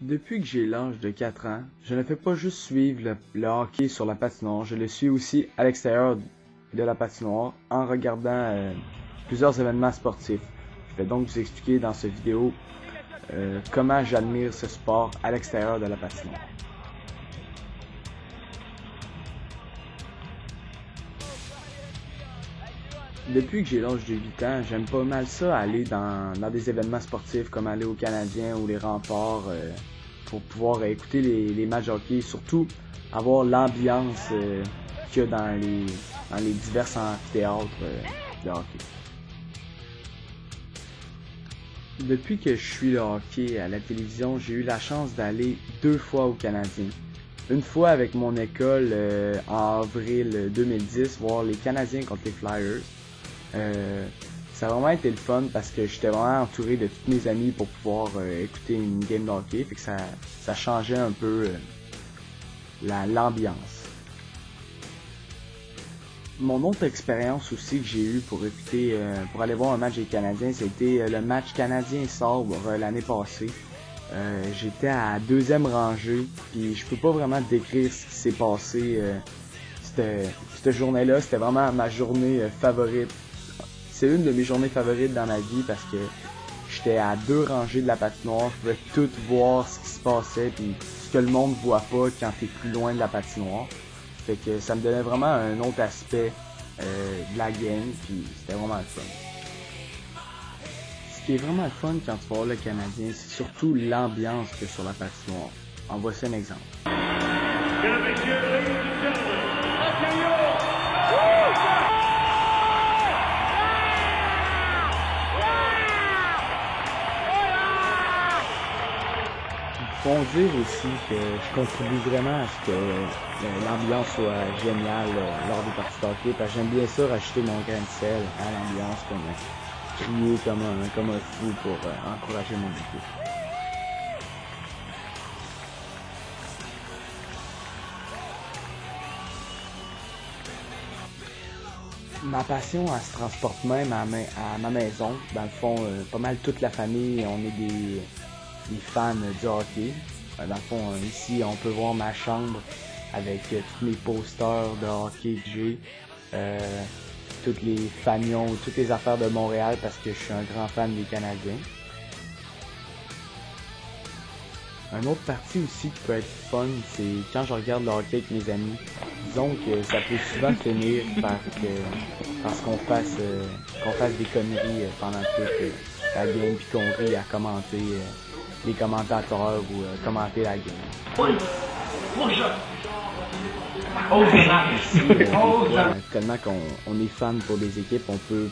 Depuis que j'ai l'âge de 4 ans, je ne fais pas juste suivre le hockey sur la patinoire, je le suis aussi à l'extérieur de la patinoire en regardant plusieurs événements sportifs. Je vais donc vous expliquer dans cette vidéo comment j'admire ce sport à l'extérieur de la patinoire. Depuis que j'ai l'âge de 8 ans, j'aime pas mal ça aller dans des événements sportifs comme aller au Canadien ou les Remparts pour pouvoir écouter les matchs de hockey, surtout avoir l'ambiance qu'il y a dans les divers amphithéâtres de hockey. Depuis que je suis le hockey à la télévision, j'ai eu la chance d'aller 2 fois au Canadien. Une fois avec mon école en avril 2010, voir les Canadiens contre les Flyers. Ça a vraiment été le fun parce que j'étais vraiment entouré de tous mes amis pour pouvoir écouter une game de hockey, fait que ça changeait un peu l'ambiance. Mon autre expérience aussi que j'ai eue pour écouter, pour aller voir un match des Canadiens, c'était le match canadien-Sabre l'année passée. J'étais à 2e rangée, puis je peux pas vraiment décrire ce qui s'est passé. Cette journée-là, c'était vraiment ma journée favorite. C'est une de mes journées favorites dans ma vie parce que j'étais à 2 rangées de la patinoire, je pouvais tout voir ce qui se passait puis ce que le monde voit pas quand t'es plus loin de la patinoire. Fait que ça me donnait vraiment un autre aspect de la game puis c'était vraiment le fun. Ce qui est vraiment le fun quand tu vas voir le Canadien, c'est surtout l'ambiance qu'il y a sur la patinoire. En voici un exemple. Faut dire aussi que je contribue vraiment à ce que l'ambiance soit géniale lors des parties de hockey, parce que j'aime bien ça rajouter mon grain de sel à l'ambiance, comme crier comme un fou pour encourager mon équipe. Ma passion, elle se transporte même à ma maison. Dans le fond, pas mal toute la famille, on est des fans du hockey. Dans le fond, ici, on peut voir ma chambre avec tous mes posters de hockey que j'ai, toutes les fanions, toutes les affaires de Montréal parce que je suis un grand fan des Canadiens. Un autre partie aussi qui peut être fun, c'est quand je regarde le hockey avec mes amis. Disons que ça peut souvent finir parce qu'on fasse des conneries pendant toute la game puis qu'on rit à commenter les commentateurs ou commenter la game. Tellement qu'on est fan pour des équipes, on peut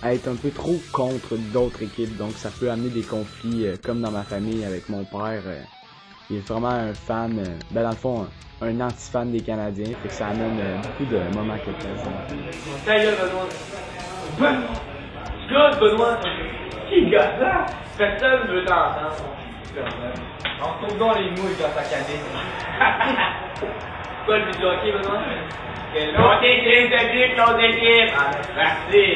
être un peu trop contre d'autres équipes, donc ça peut amener des conflits comme dans ma famille avec mon père. Il est vraiment un fan, dans le fond, un anti-fan des Canadiens, fait que ça amène beaucoup de moments que Ta gueule, Benoît! Good, Benoît! Qui gosse là? Personne ne veut t'entendre. On se trouve dans les mouilles dans sa cabine. Quoi, le hockey, Benoît? L'autre équipe! Merci!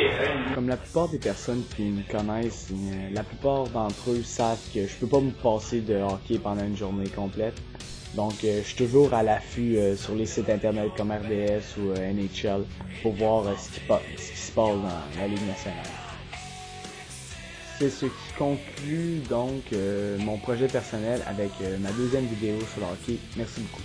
Comme la plupart des personnes qui me connaissent, la plupart d'entre eux savent que je peux pas me passer de hockey pendant une journée complète. Donc je suis toujours à l'affût sur les sites internet comme RDS ou NHL pour voir ce qui se passe dans la Ligue nationale. C'est ce qui conclut donc mon projet personnel avec ma 2e vidéo sur le hockey. Merci beaucoup.